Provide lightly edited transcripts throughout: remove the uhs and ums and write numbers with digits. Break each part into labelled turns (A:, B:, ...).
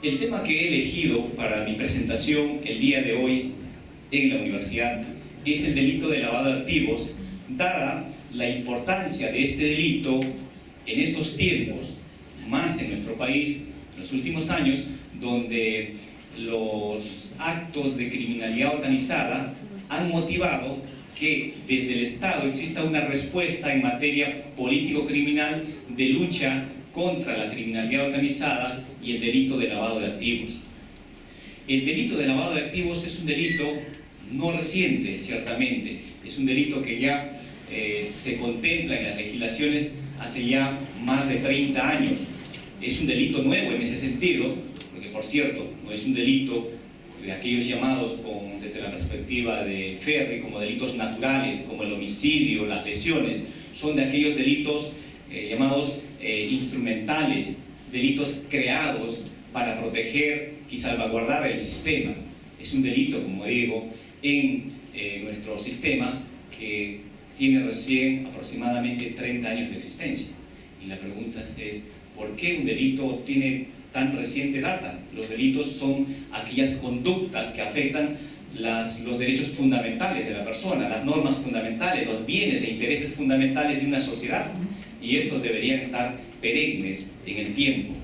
A: El tema que he elegido para mi presentación el día de hoy en la universidad es el delito de lavado de activos, dada la importancia de este delito en estos tiempos, más en nuestro país, en los últimos años, donde los actos de criminalidad organizada han motivado que desde el Estado exista una respuesta en materia político-criminal de lucha contra la criminalidad organizada y el delito de lavado de activos. El delito de lavado de activos es un delito no reciente, ciertamente. Es un delito que ya se contempla en las legislaciones hace ya más de 30 años. Es un delito nuevo en ese sentido, porque por cierto, no es un delito de aquellos llamados desde la perspectiva de Ferri como delitos naturales, como el homicidio, las lesiones. Son de aquellos delitos llamados instrumentales, delitos creados para proteger y salvaguardar el sistema. Es un delito, como digo, en nuestro sistema que tiene recién aproximadamente 30 años de existencia. Y la pregunta es, ¿por qué un delito tiene tan reciente data? Los delitos son aquellas conductas que afectan los derechos fundamentales de la persona, las normas fundamentales, los bienes e intereses fundamentales de una sociedad, y estos deberían estar perennes en el tiempo.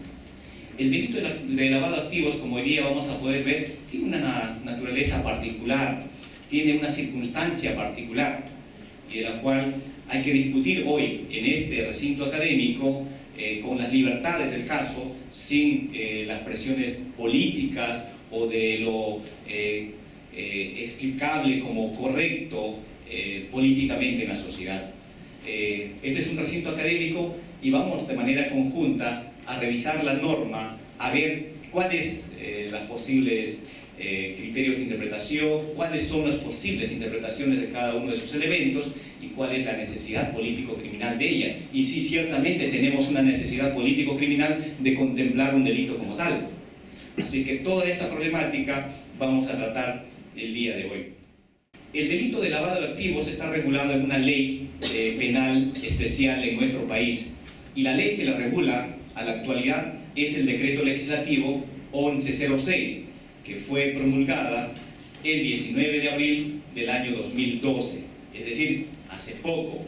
A: El delito de lavado de activos, como hoy día vamos a poder ver, tiene una naturaleza particular, tiene una circunstancia particular, y de la cual hay que discutir hoy en este recinto académico con las libertades del caso, sin las presiones políticas o de lo explicable como correcto políticamente en la sociedad. Este es un recinto académico y vamos de manera conjunta a revisar la norma, a ver cuáles las posibles criterios de interpretación, cuáles son las posibles interpretaciones de cada uno de sus elementos y cuál es la necesidad político-criminal de ella. Y sí, ciertamente tenemos una necesidad político-criminal de contemplar un delito como tal. Así que toda esa problemática vamos a tratar el día de hoy. El delito de lavado de activos está regulado en una ley penal especial en nuestro país, y la ley que la regula a la actualidad es el decreto legislativo 1106, que fue promulgada el 19 de abril del año 2012, es decir, hace poco,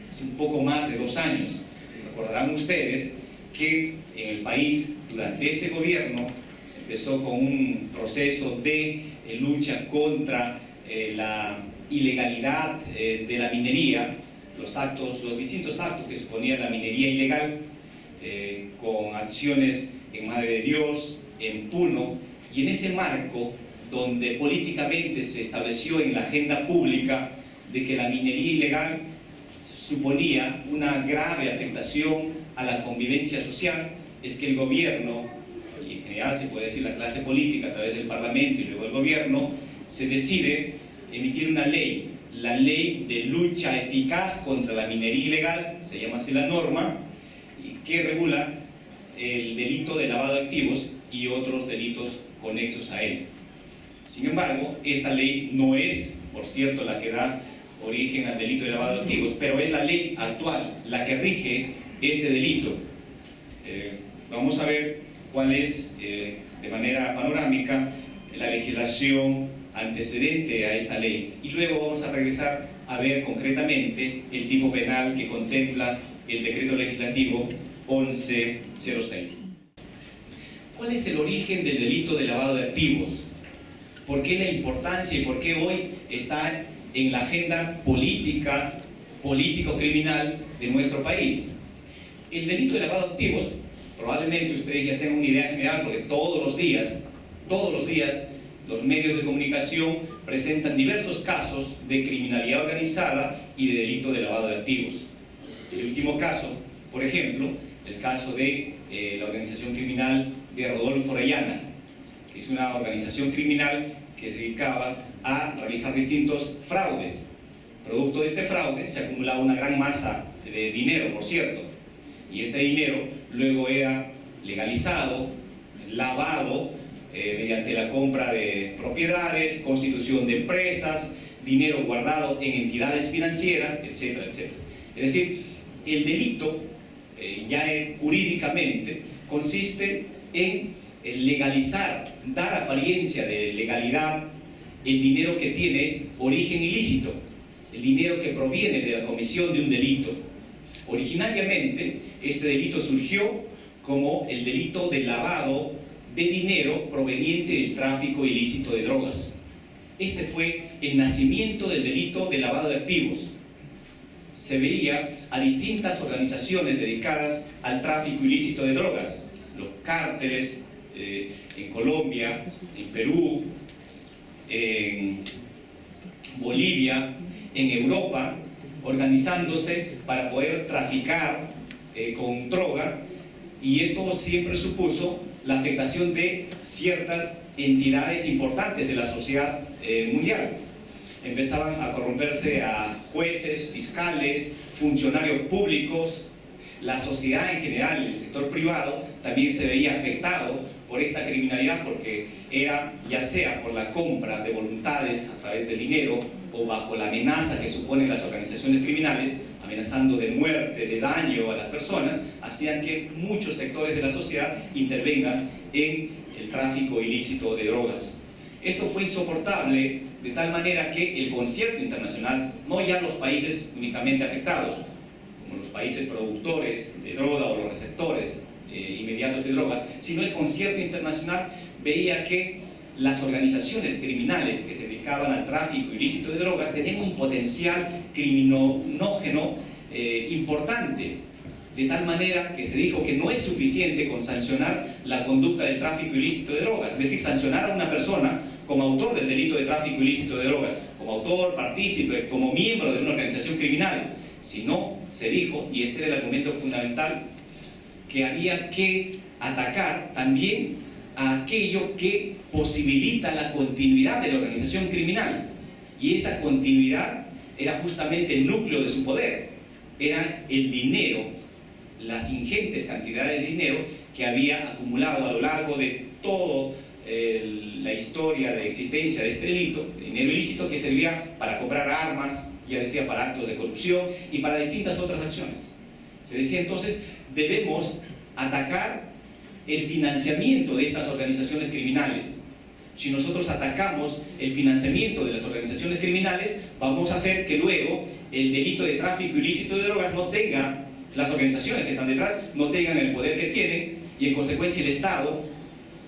A: hace un poco más de 2 años. Recordarán ustedes que en el país, durante este gobierno, se empezó con un proceso de lucha contra la ilegalidad de la minería, los distintos actos que suponía la minería ilegal, con acciones en Madre de Dios, en Puno, y en ese marco donde políticamente se estableció en la agenda pública de que la minería ilegal suponía una grave afectación a la convivencia social, es que el gobierno, y en general se puede decir la clase política a través del Parlamento y luego el gobierno, se decide emitir una ley, la Ley de Lucha Eficaz contra la Minería Ilegal, se llama así la norma, que regula el delito de lavado de activos y otros delitos conexos a él. Sin embargo, esta ley no es, por cierto, la que da origen al delito de lavado de activos, pero es la ley actual la que rige este delito. Vamos a ver cuál es, de manera panorámica, la legislación antecedente a esta ley, y luego vamos a regresar a ver concretamente el tipo penal que contempla el decreto legislativo 1106. ¿Cuál es el origen del delito de lavado de activos? ¿Por qué la importancia y por qué hoy está en la agenda política, político-criminal de nuestro país? El delito de lavado de activos, probablemente ustedes ya tengan una idea general, porque todos los días, los medios de comunicación presentan diversos casos de criminalidad organizada y de delito de lavado de activos. El último caso, por ejemplo, el caso de la organización criminal de Rodolfo Orellana, que es una organización criminal que se dedicaba a realizar distintos fraudes. Producto de este fraude se acumulaba una gran masa de dinero, por cierto, y este dinero luego era legalizado, lavado, mediante la compra de propiedades, constitución de empresas, dinero guardado en entidades financieras, etcétera, etcétera. Es decir, el delito, ya jurídicamente, consiste en legalizar, dar apariencia de legalidad el dinero que tiene origen ilícito, el dinero que proviene de la comisión de un delito. Originariamente, este delito surgió como el delito de lavado de dinero proveniente del tráfico ilícito de drogas. Este fue el nacimiento del delito de lavado de activos. Se veía a distintas organizaciones dedicadas al tráfico ilícito de drogas, los cárteles en Colombia, en Perú, en Bolivia, en Europa, organizándose para poder traficar con droga, y esto siempre supuso la afectación de ciertas entidades importantes de la sociedad mundial. Empezaban a corromperse a jueces, fiscales, funcionarios públicos. La sociedad en general, el sector privado, también se veía afectado por esta criminalidad, porque era ya sea por la compra de voluntades a través del dinero o bajo la amenaza que suponen las organizaciones criminales, amenazando de muerte, de daño a las personas, hacían que muchos sectores de la sociedad intervengan en el tráfico ilícito de drogas. Esto fue insoportable, de tal manera que el concierto internacional, no ya los países únicamente afectados, como los países productores de droga o los receptores inmediatos de droga, sino el concierto internacional veía que las organizaciones criminales que se dedicaban al tráfico ilícito de drogas tenían un potencial criminógeno importante, de tal manera que se dijo que no es suficiente con sancionar la conducta del tráfico ilícito de drogas, es decir, sancionar a una persona como autor del delito de tráfico ilícito de drogas, como autor, partícipe, como miembro de una organización criminal, sino se dijo, y este era el argumento fundamental, que había que atacar también a aquello que posibilita la continuidad de la organización criminal, y esa continuidad era justamente el núcleo de su poder, era el dinero, las ingentes cantidades de dinero que había acumulado a lo largo de toda la historia de existencia de este delito, dinero ilícito que servía para comprar armas, ya decía, para actos de corrupción y para distintas otras acciones. Se decía entonces, debemos atacar el financiamiento de estas organizaciones criminales. Si nosotros atacamos el financiamiento de las organizaciones criminales, vamos a hacer que luego el delito de tráfico ilícito de drogas no tenga, las organizaciones que están detrás no tengan el poder que tienen, y en consecuencia el Estado,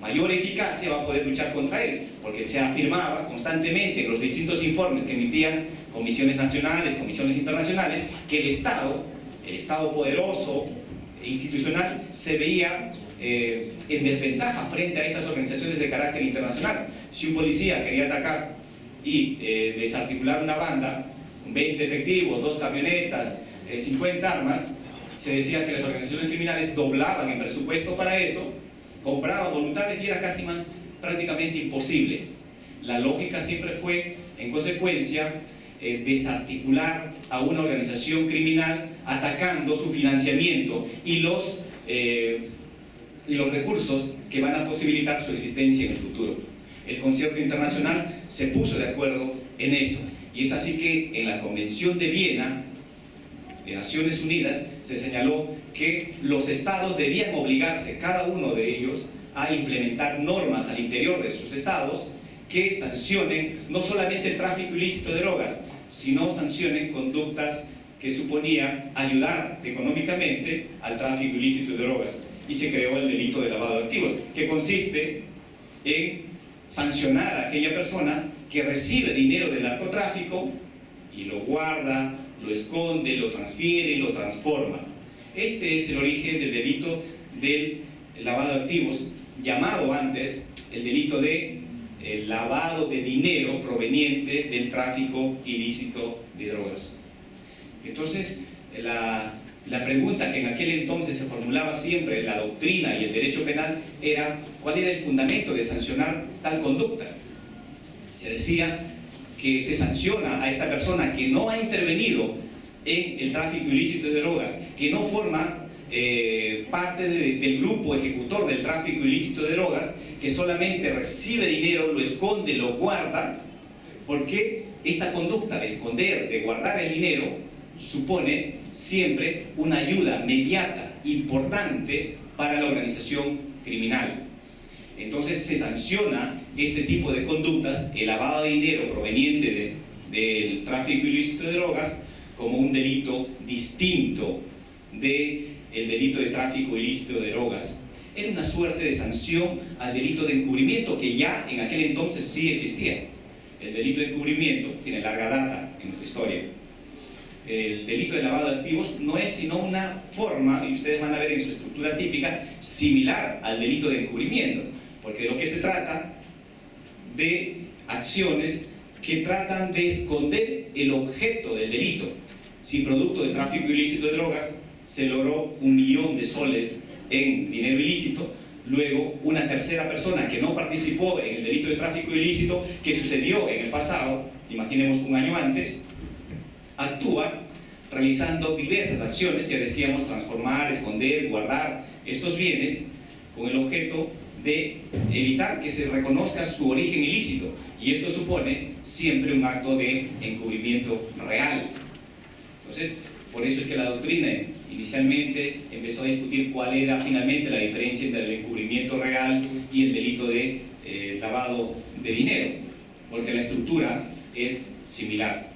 A: mayor eficacia, va a poder luchar contra él, porque se afirmaba constantemente en los distintos informes que emitían comisiones nacionales, comisiones internacionales, que el Estado poderoso e institucional se veía en desventaja frente a estas organizaciones de carácter internacional. Si un policía quería atacar y desarticular una banda, 20 efectivos, 2 camionetas, 50 armas, se decía que las organizaciones criminales doblaban el presupuesto para eso, compraban voluntades y era casi prácticamente imposible. La lógica siempre fue, en consecuencia, desarticular a una organización criminal atacando su financiamiento y los recursos que van a posibilitar su existencia en el futuro. El concierto internacional se puso de acuerdo en eso, y es así que en la Convención de Viena de Naciones Unidas se señaló que los estados debían obligarse, cada uno de ellos, a implementar normas al interior de sus estados que sancionen no solamente el tráfico ilícito de drogas, sino sancionen conductas que suponían ayudar económicamente al tráfico ilícito de drogas. Y se creó el delito de lavado de activos, que consiste en sancionar a aquella persona que recibe dinero del narcotráfico y lo guarda, lo esconde, lo transfiere y lo transforma. Este es el origen del delito del lavado de activos, llamado antes el delito de lavado de dinero proveniente del tráfico ilícito de drogas. Entonces, la pregunta que en aquel entonces se formulaba siempre en la doctrina y el derecho penal era: ¿cuál era el fundamento de sancionar tal conducta? Se decía que se sanciona a esta persona que no ha intervenido en el tráfico ilícito de drogas, que no forma parte del grupo ejecutor del tráfico ilícito de drogas, que solamente recibe dinero, lo esconde, lo guarda, porque esta conducta de esconder, de guardar el dinero, supone siempre una ayuda mediata, importante para la organización criminal. entonces se sanciona este tipo de conductas, el lavado de dinero proveniente del tráfico ilícito de drogas, como un delito distinto del delito de tráfico ilícito de drogas. Era una suerte de sanción al delito de encubrimiento que ya en aquel entonces sí existía. El delito de encubrimiento tiene larga data en nuestra historia. El delito de lavado de activos no es sino una forma, y ustedes van a ver en su estructura típica, similar al delito de encubrimiento, porque de lo que se trata de acciones que tratan de esconder el objeto del delito. Si producto del tráfico ilícito de drogas se logró 1 millón de soles en dinero ilícito, luego una tercera persona que no participó en el delito de tráfico ilícito que sucedió en el pasado, imaginemos 1 año antes, actúa realizando diversas acciones, ya decíamos, transformar, esconder, guardar estos bienes con el objeto de evitar que se reconozca su origen ilícito, y esto supone siempre un acto de encubrimiento real. Entonces, por eso es que la doctrina inicialmente empezó a discutir cuál era finalmente la diferencia entre el encubrimiento real y el delito de lavado de dinero, porque la estructura es similar.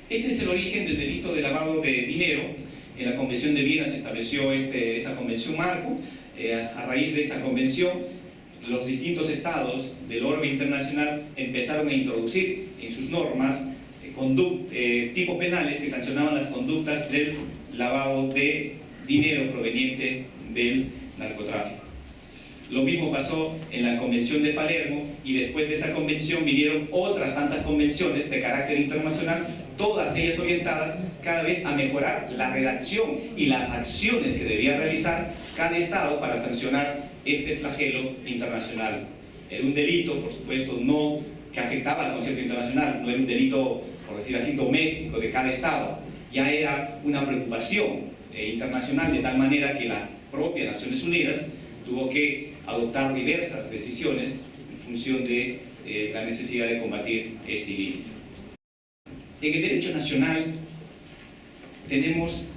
A: Ese es el origen del delito de lavado de dinero. En la Convención de Viena se estableció esta convención marco. A raíz de esta convención, los distintos estados del orbe internacional empezaron a introducir en sus normas tipos penales que sancionaban las conductas del lavado de dinero proveniente del narcotráfico. Lo mismo pasó en la Convención de Palermo, y después de esta convención vinieron otras tantas convenciones de carácter internacional, todas ellas orientadas cada vez a mejorar la redacción y las acciones que debía realizar cada estado para sancionar este flagelo internacional. Era un delito, por supuesto, no que afectaba al concepto internacional, no era un delito, por decir así, doméstico de cada estado, ya era una preocupación internacional, de tal manera que la propia Naciones Unidas tuvo que adoptar diversas decisiones en función de la necesidad de combatir este ilícito. En el derecho nacional tenemos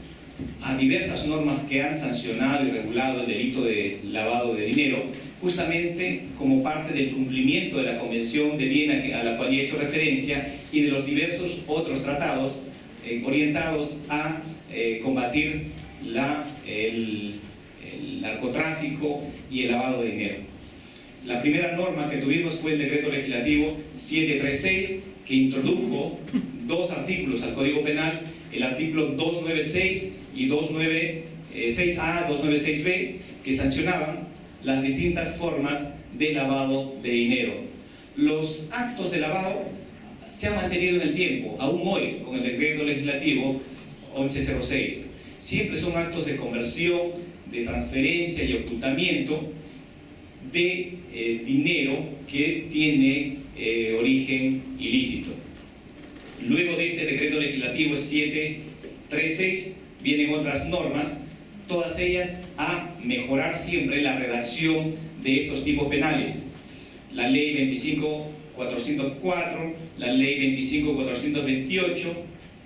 A: a diversas normas que han sancionado y regulado el delito de lavado de dinero, justamente como parte del cumplimiento de la Convención de Viena a la cual he hecho referencia, y de los diversos otros tratados orientados a combatir el narcotráfico y el lavado de dinero. La primera norma que tuvimos fue el decreto legislativo 736, que introdujo 2 artículos al Código Penal, el artículo 296 y 296A, 296B, que sancionaban las distintas formas de lavado de dinero. Los actos de lavado se han mantenido en el tiempo, aún hoy, con el decreto legislativo 1106. Siempre son actos de conversión, de transferencia y ocultamiento de dinero que tiene origen ilícito. Luego de este decreto legislativo 736 vienen otras normas, todas ellas a mejorar siempre la redacción de estos tipos penales. La ley 25.404, la ley 25.428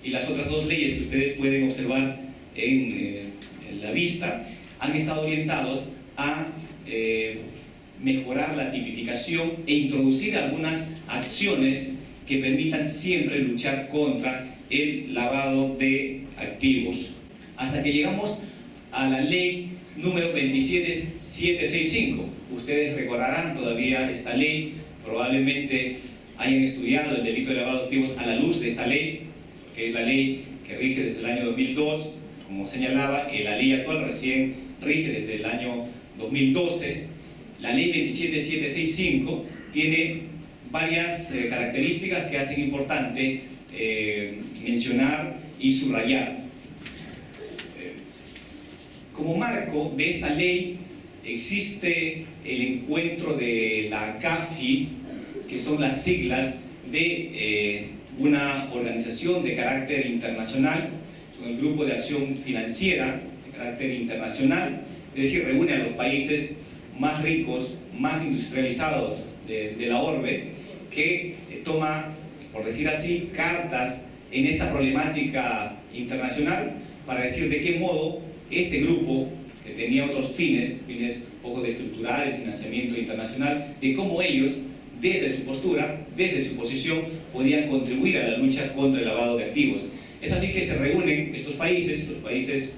A: y las otras 2 leyes que ustedes pueden observar en la vista han estado orientados a mejorar la tipificación e introducir algunas acciones que permitan siempre luchar contra el lavado de activos, hasta que llegamos a la ley número 27765. Ustedes recordarán todavía esta ley, probablemente hayan estudiado el delito de lavado de activos a la luz de esta ley, que es la ley que rige desde el año 2002, como señalaba, la ley actual recién rige desde el año 2012. La ley 27765 tiene varias características que hacen importante mencionar y subrayar. Como marco de esta ley existe el encuentro de la CAFI, que son las siglas de una organización de carácter internacional, son el Grupo de Acción Financiera de carácter internacional, es decir, reúne a los países más ricos, más industrializados de la orbe, que toma, por decir así, cartas en esta problemática internacional para decir de qué modo este grupo, que tenía otros fines un poco de estructurar el financiamiento internacional, de cómo ellos, desde su postura, desde su posición, podían contribuir a la lucha contra el lavado de activos. Es así que se reúnen estos países, los países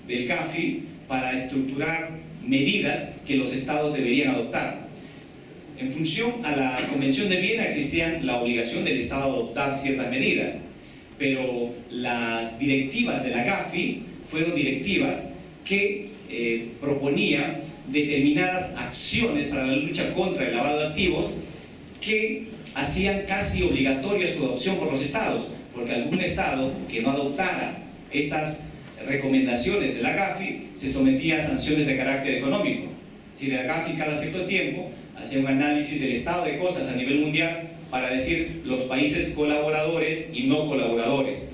A: del GAFI, para estructurar medidas que los estados deberían adoptar. En función a la Convención de Viena existía la obligación del estado de adoptar ciertas medidas, pero las directivas de la GAFI fueron directivas que proponían determinadas acciones para la lucha contra el lavado de activos que hacían casi obligatoria su adopción por los estados, porque algún estado que no adoptara estas recomendaciones de la GAFI se sometía a sanciones de carácter económico. Es decir, la GAFI cada cierto tiempo hacía un análisis del estado de cosas a nivel mundial para decir los países colaboradores y no colaboradores.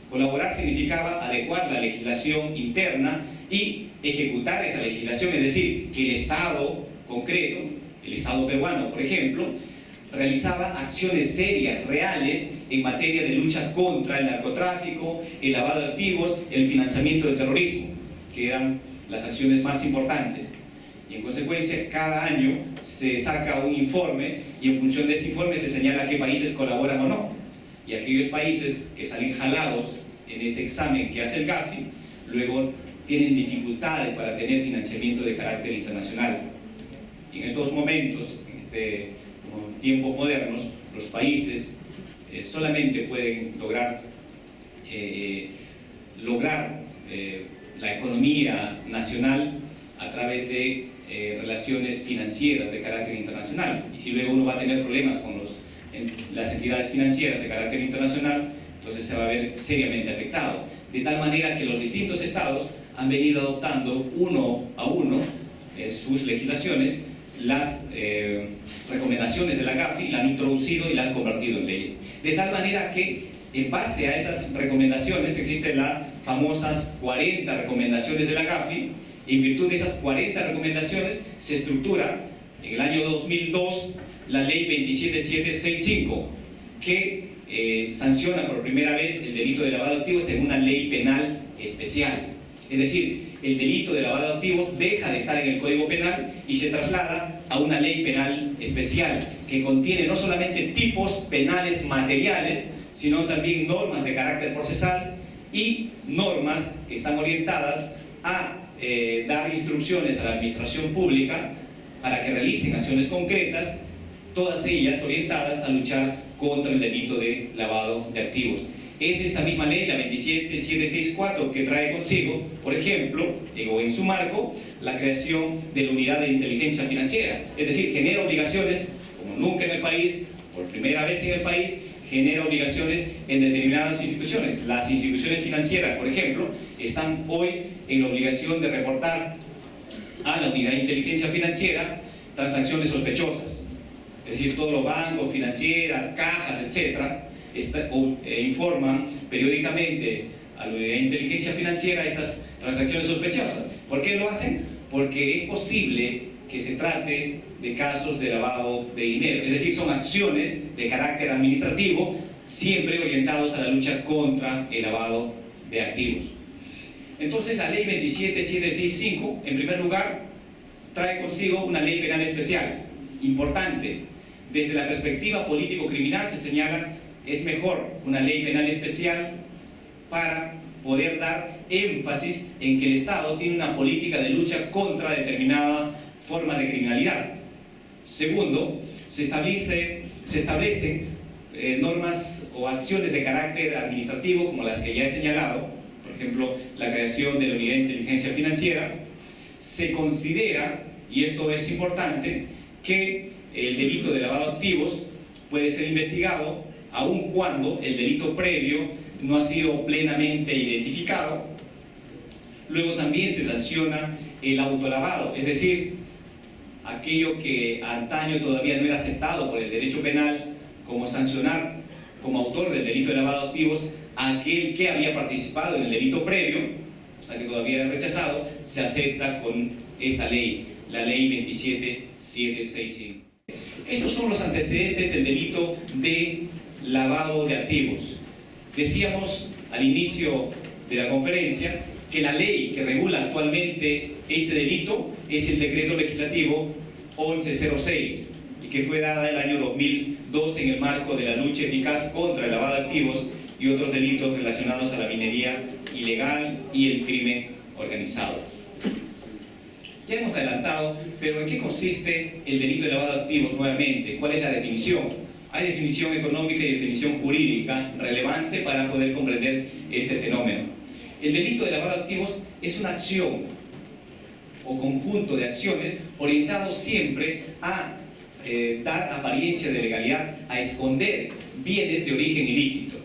A: Colaborar significaba adecuar la legislación interna y ejecutar esa legislación, es decir, que el Estado concreto, el Estado peruano, por ejemplo, realizaba acciones serias, reales, en materia de lucha contra el narcotráfico, el lavado de activos, el financiamiento del terrorismo, que eran las acciones más importantes. Y en consecuencia, cada año se saca un informe y en función de ese informe se señala qué países colaboran o no. Y aquellos países que salen jalados en ese examen que hace el GAFI, luego tienen dificultades para tener financiamiento de carácter internacional. Y en estos momentos, en tiempos modernos, los países solamente pueden lograr la economía nacional a través de relaciones financieras de carácter internacional. Y si luego uno va a tener problemas con las entidades financieras de carácter internacional, entonces se va a ver seriamente afectado. De tal manera que los distintos estados han venido adoptando uno a uno sus legislaciones, las recomendaciones de la GAFI, la han introducido y la han convertido en leyes. De tal manera que en base a esas recomendaciones existen las famosas 40 recomendaciones de la GAFI. En virtud de esas 40 recomendaciones se estructura en el año 2002 la ley 27765, que sanciona por primera vez el delito de lavado de activos en una ley penal especial. Es decir, el delito de lavado de activos deja de estar en el Código Penal y se traslada a una ley penal especial que contiene no solamente tipos penales materiales, sino también normas de carácter procesal y normas que están orientadas a dar instrucciones a la administración pública para que realicen acciones concretas, todas ellas orientadas a luchar contra el delito de lavado de activos. Es esta misma ley, la 27764, que trae consigo, por ejemplo, o en su marco, la creación de la unidad de inteligencia financiera. Es decir, genera obligaciones, como nunca en el país, por primera vez en el país, genera obligaciones en determinadas instituciones. Las instituciones financieras, por ejemplo, están hoy en la obligación de reportar a la unidad de inteligencia financiera transacciones sospechosas. Es decir, todos los bancos, financieras, cajas, etcétera, informan periódicamente a la unidad de inteligencia financiera estas transacciones sospechosas. ¿Por qué lo hacen? Porque es posible que se trate de casos de lavado de dinero. Es decir, son acciones de carácter administrativo, siempre orientados a la lucha contra el lavado de activos. Entonces, la ley 27765, en primer lugar, trae consigo una ley penal especial, importante. Desde la perspectiva político-criminal se señala, es mejor una ley penal especial para poder dar énfasis en que el Estado tiene una política de lucha contra determinada forma de criminalidad. Segundo, se establecen normas o acciones de carácter administrativo como las que ya he señalado, por ejemplo, la creación de la unidad de inteligencia financiera. Se considera, y esto es importante, que el delito de lavado de activos puede ser investigado aun cuando el delito previo no ha sido plenamente identificado. Luego también se sanciona el autolavado, es decir, aquello que antaño todavía no era aceptado por el derecho penal, como sancionar como autor del delito de lavado de activos a aquel que había participado en el delito previo, o sea que todavía era rechazado, se acepta con esta ley, la ley 27765. Estos son los antecedentes del delito de lavado de activos. Decíamos al inicio de la conferencia que la ley que regula actualmente este delito es el decreto legislativo 1106, y que fue dada el año 2002 en el marco de la lucha eficaz contra el lavado de activos y otros delitos relacionados a la minería ilegal y el crimen organizado. Ya hemos adelantado, pero ¿en qué consiste el delito de lavado de activos nuevamente? ¿Cuál es la definición? Hay definición económica y definición jurídica relevante para poder comprender este fenómeno. El delito de lavado de activos es una acción o conjunto de acciones orientado siempre a dar apariencia de legalidad, a esconder bienes de origen ilícito.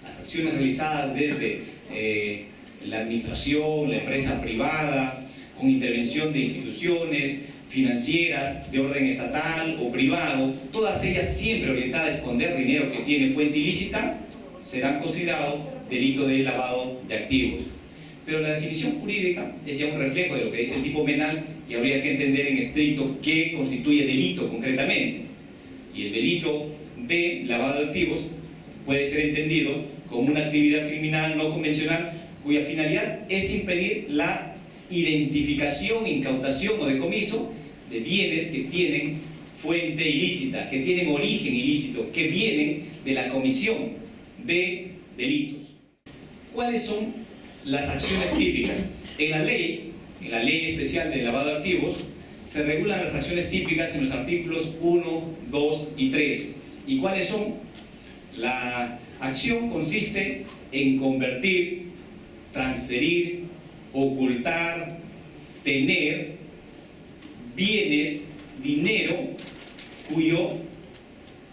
A: Las acciones realizadas desde la administración, la empresa privada, con intervención de instituciones financieras de orden estatal o privado, todas ellas siempre orientadas a esconder dinero que tiene fuente ilícita, serán considerados delito de lavado de activos. Pero la definición jurídica es ya un reflejo de lo que dice el tipo penal y habría que entender en estricto qué constituye delito concretamente. Y el delito de lavado de activos puede ser entendido como una actividad criminal no convencional cuya finalidad es impedir la identificación, incautación o decomiso de bienes que tienen fuente ilícita, que tienen origen ilícito, que vienen de la comisión de delitos. ¿Cuáles son las acciones típicas? En la ley especial de lavado de activos, se regulan las acciones típicas en los artículos 1, 2 y 3. ¿Y cuáles son? La acción consiste en convertir, transferir, ocultar, tener bienes, dinero, cuyo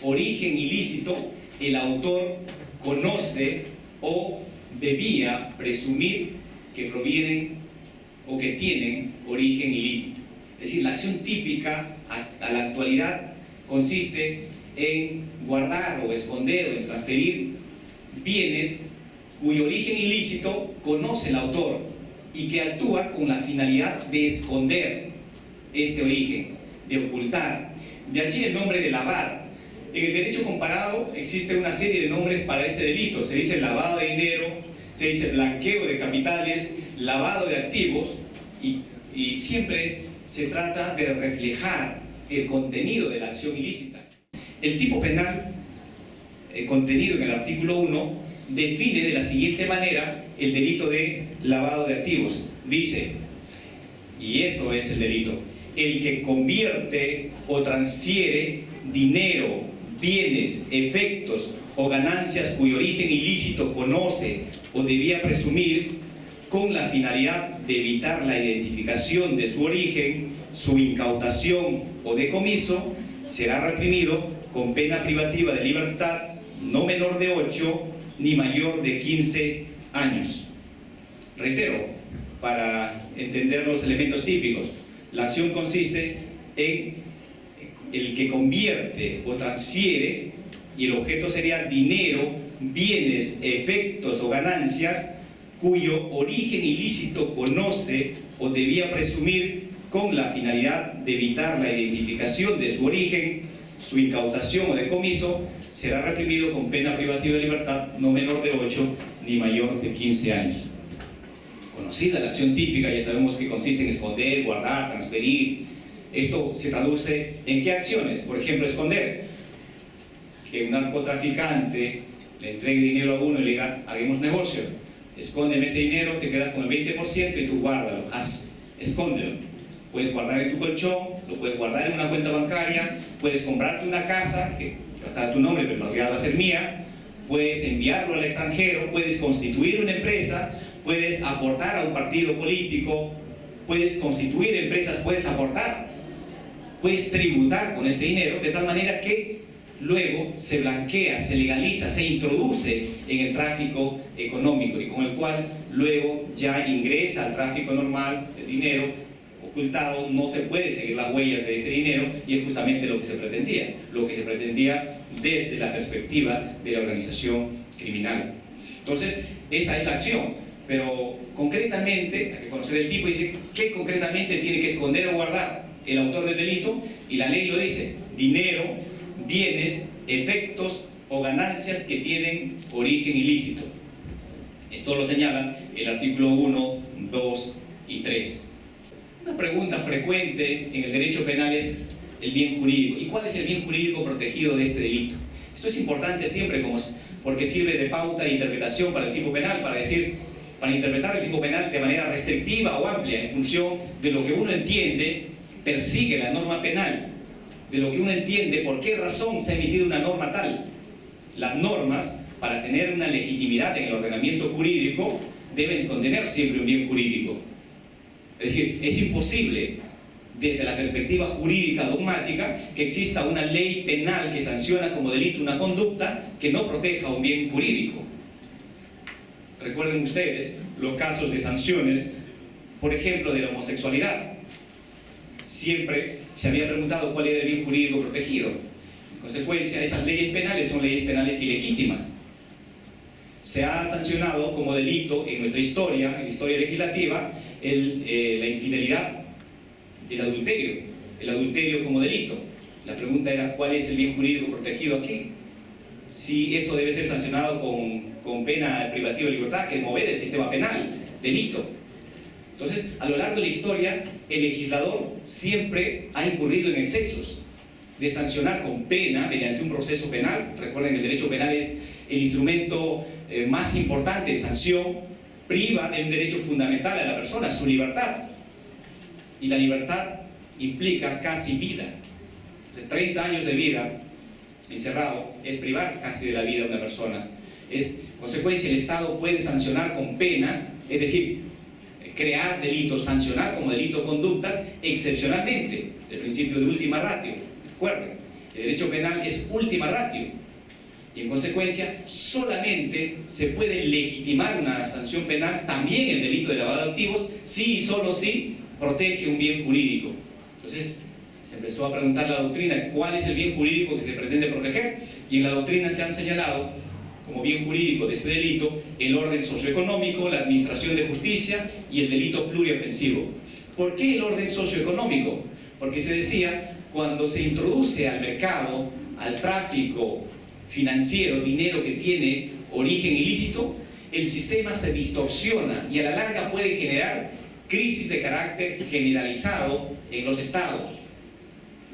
A: origen ilícito el autor conoce o debía presumir que provienen o que tienen origen ilícito. Es decir, la acción típica a la actualidad consiste en guardar o esconder o en transferir bienes cuyo origen ilícito conoce el autor y que actúa con la finalidad de esconder este origen, de ocultar. De allí el nombre de lavar. En el derecho comparado existe una serie de nombres para este delito. Se dice lavado de dinero, se dice blanqueo de capitales, lavado de activos, y siempre se trata de reflejar el contenido de la acción ilícita. El tipo penal contenido en el artículo 1 define de la siguiente manera el delito de lavado de activos. Dice, y esto es el delito: el que convierte o transfiere dinero, bienes, efectos o ganancias cuyo origen ilícito conoce o debía presumir con la finalidad de evitar la identificación de su origen, su incautación o decomiso, será reprimido con pena privativa de libertad no menor de 8 ni mayor de 15 años. Reitero, para entender los elementos típicos, la acción consiste en el que convierte o transfiere, y el objeto sería dinero, bienes, efectos o ganancias cuyo origen ilícito conoce o debía presumir con la finalidad de evitar la identificación de su origen, su incautación o decomiso, será reprimido con pena privativa de libertad no menor de 8 ni mayor de 15 años. Conocida la acción típica, ya sabemos que consiste en esconder, guardar, transferir. Esto se traduce en ¿qué acciones? Por ejemplo, esconder. Que un narcotraficante le entregue dinero a uno y le diga, hagamos negocio. Escóndeme este dinero, te quedas con el 20% y tú guárdalo, escóndelo. Puedes guardar en tu colchón, lo puedes guardar en una cuenta bancaria, puedes comprarte una casa, que va a estar a tu nombre, pero en realidad va a ser mía, puedes enviarlo al extranjero, puedes constituir una empresa, puedes aportar a un partido político, puedes constituir empresas, puedes aportar, puedes tributar con este dinero, de tal manera que luego se blanquea, se legaliza, se introduce en el tráfico económico y con el cual luego ya ingresa al tráfico normal de dinero ocultado. No se puede seguir las huellas de este dinero y es justamente lo que se pretendía desde la perspectiva de la organización criminal. Entonces, esa es la acción, pero concretamente hay que conocer el tipo y dice qué concretamente tiene que esconder o guardar el autor del delito, y la ley lo dice: dinero, bienes, efectos o ganancias que tienen origen ilícito. Esto lo señala el artículo 1, 2 y 3. Una pregunta frecuente en el derecho penal es el bien jurídico. ¿Y cuál es el bien jurídico protegido de este delito? Esto es importante siempre porque sirve de pauta de interpretación para el tipo penal, para interpretar el tipo penal de manera restrictiva o amplia, en función de lo que uno entiende persigue la norma penal, de lo que uno entiende por qué razón se ha emitido una norma tal. Las normas, para tener una legitimidad en el ordenamiento jurídico, deben contener siempre un bien jurídico. Es decir, es imposible, desde la perspectiva jurídica dogmática, que exista una ley penal que sanciona como delito una conducta que no proteja un bien jurídico. Recuerden ustedes los casos de sanciones, por ejemplo, de la homosexualidad. Siempre se había preguntado cuál era el bien jurídico protegido. En consecuencia, esas leyes penales son leyes penales ilegítimas. Se ha sancionado como delito en nuestra historia, en la historia legislativa, la infidelidad, el adulterio como delito. La pregunta era, ¿cuál es el bien jurídico protegido aquí? Si esto debe ser sancionado con pena privativa de libertad, que mover el sistema penal, delito. Entonces, a lo largo de la historia, el legislador siempre ha incurrido en excesos de sancionar con pena mediante un proceso penal. Recuerden, el derecho penal es el instrumento más importante de sanción, priva de un derecho fundamental a la persona, su libertad. Y la libertad implica casi vida. 30 años de vida encerrado es privar casi de la vida a una persona. Es consecuencia, el Estado puede sancionar con pena, es decir, crear delitos, sancionar como delito conductas excepcionalmente, el principio de ultima ratio. Recuerden, el derecho penal es ultima ratio y en consecuencia solamente se puede legitimar una sanción penal, también el delito de lavado de activos, si y solo si protege un bien jurídico. Entonces se empezó a preguntar la doctrina cuál es el bien jurídico que se pretende proteger, y en la doctrina se han señalado como bien jurídico de este delito el orden socioeconómico, la administración de justicia y el delito pluriofensivo. ¿Por qué el orden socioeconómico? Porque se decía, cuando se introduce al mercado, al tráfico financiero, dinero que tiene origen ilícito, el sistema se distorsiona y a la larga puede generar crisis de carácter generalizado en los estados.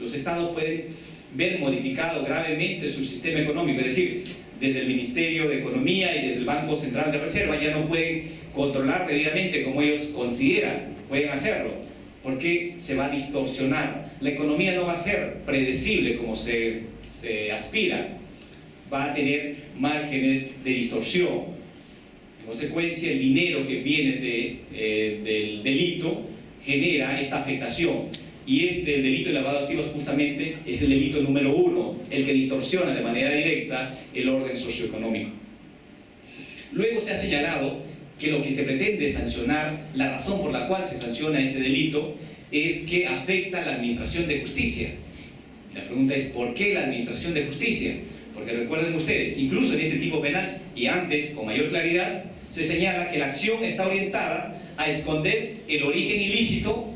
A: Los estados pueden ver modificado gravemente su sistema económico, es decir, desde el Ministerio de Economía y desde el Banco Central de Reserva ya no pueden controlar debidamente como ellos consideran, pueden hacerlo, porque se va a distorsionar. La economía no va a ser predecible como se aspira, va a tener márgenes de distorsión. En consecuencia, el dinero que viene del delito genera esta afectación. Y el delito de lavado de activos justamente es el delito número 1, el que distorsiona de manera directa el orden socioeconómico. Luego se ha señalado que lo que se pretende sancionar, la razón por la cual se sanciona este delito, es que afecta a la administración de justicia. La pregunta es, ¿por qué la administración de justicia? Porque recuerden ustedes, incluso en este tipo penal y antes, con mayor claridad, se señala que la acción está orientada a esconder el origen ilícito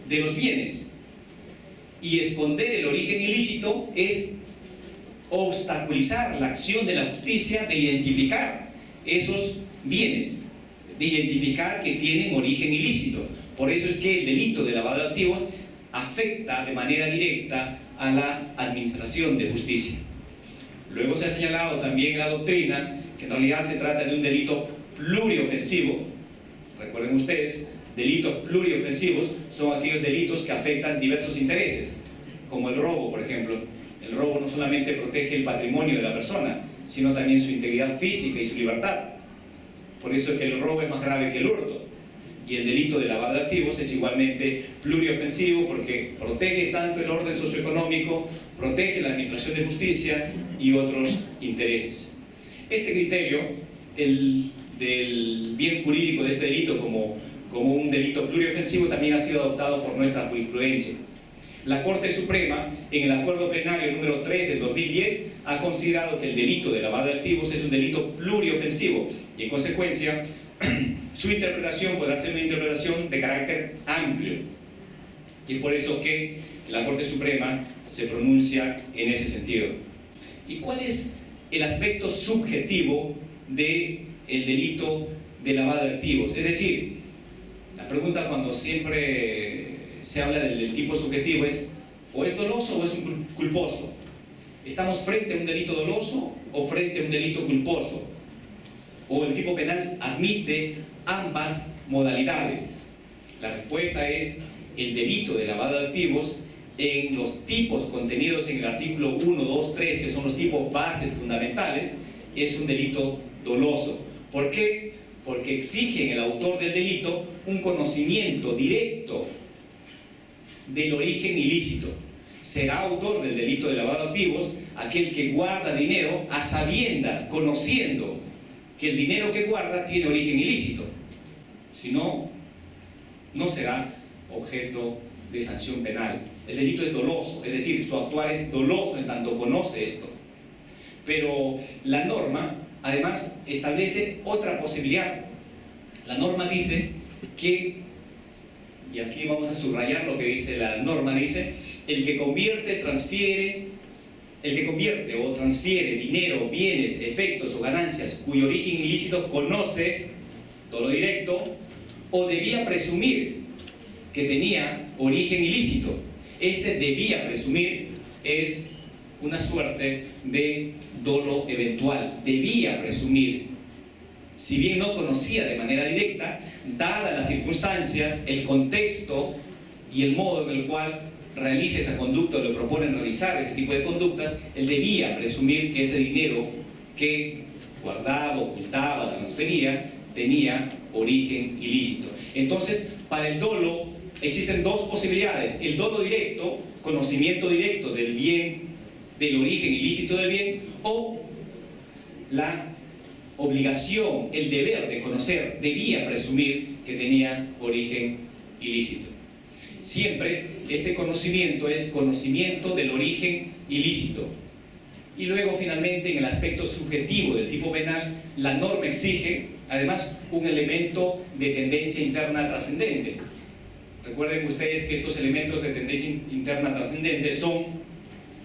A: de los bienes, y esconder el origen ilícito es obstaculizar la acción de la justicia de identificar esos bienes, de identificar que tienen origen ilícito. Por eso es que el delito de lavado de activos afecta de manera directa a la administración de justicia. Luego se ha señalado también en la doctrina que en realidad se trata de un delito pluriofensivo. Recuerden ustedes, delitos pluriofensivos son aquellos delitos que afectan diversos intereses, como el robo, por ejemplo. El robo no solamente protege el patrimonio de la persona, sino también su integridad física y su libertad. Por eso es que el robo es más grave que el hurto. Y el delito de lavado de activos es igualmente pluriofensivo porque protege tanto el orden socioeconómico, protege la administración de justicia y otros intereses. Este criterio, el del bien jurídico de este delito como un delito pluriofensivo, también ha sido adoptado por nuestra jurisprudencia. La Corte Suprema, en el acuerdo plenario número 3 del 2010, ha considerado que el delito de lavado de activos es un delito pluriofensivo y, en consecuencia, su interpretación podrá ser una interpretación de carácter amplio. Y es por eso que la Corte Suprema se pronuncia en ese sentido. ¿Y cuál es el aspecto subjetivo de el delito de lavado de activos. Es decir, la pregunta cuando siempre se habla del tipo subjetivo es: o es doloso o es un culposo. ¿Estamos frente a un delito doloso o frente a un delito culposo? ¿O el tipo penal admite ambas modalidades? La respuesta es: el delito de lavado de activos, en los tipos contenidos en el artículo 1, 2, 3, que son los tipos bases fundamentales, es un delito doloso. ¿Por qué? Porque exige en el autor del delito un conocimiento directo del origen ilícito. Será autor del delito de lavado de activos aquel que guarda dinero a sabiendas, conociendo que el dinero que guarda tiene origen ilícito. Si no, no será objeto de sanción penal. El delito es doloso, es decir, su actuar es doloso en tanto conoce esto. Pero la norma, además, establece otra posibilidad. La norma dice que, y aquí vamos a subrayar lo que dice la norma, dice: el que convierte o transfiere dinero, bienes, efectos o ganancias cuyo origen ilícito conoce, dolo directo, o debía presumir que tenía origen ilícito. Este debía presumir es una suerte de dolo eventual. Debía presumir, si bien no conocía de manera directa, dadas las circunstancias, el contexto y el modo en el cual realiza esa conducta o le proponen realizar ese tipo de conductas, él debía presumir que ese dinero que guardaba, ocultaba, transfería, tenía origen ilícito. Entonces, para el dolo existen dos posibilidades: el dolo directo, conocimiento directo del bien, del origen ilícito del bien, o la obligación, el deber de conocer, debía presumir que tenía origen ilícito. Siempre este conocimiento es conocimiento del origen ilícito. Y luego, finalmente, en el aspecto subjetivo del tipo penal, la norma exige, además, un elemento de tendencia interna trascendente. Recuerden ustedes que estos elementos de tendencia interna trascendente son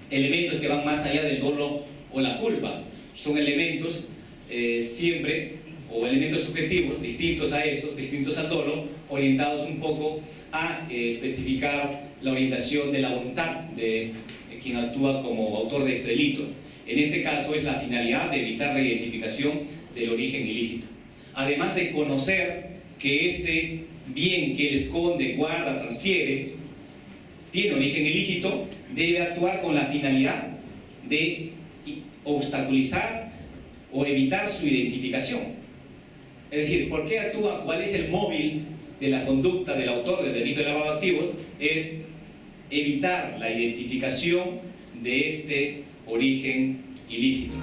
A: elementos que van más allá del dolo o la culpa. Son elementos siempre, o elementos subjetivos distintos a estos, distintos al dolo, orientados un poco a especificar la orientación de la voluntad de quien actúa como autor de este delito. En este caso es la finalidad de evitar la identificación del origen ilícito. Además de conocer que este bien que él esconde, guarda, transfiere, tiene origen ilícito, debe actuar con la finalidad de obstaculizar o evitar su identificación. Es decir, ¿por qué actúa? ¿Cuál es el móvil de la conducta del autor del delito de lavado de activos? Es evitar la identificación de este origen ilícito.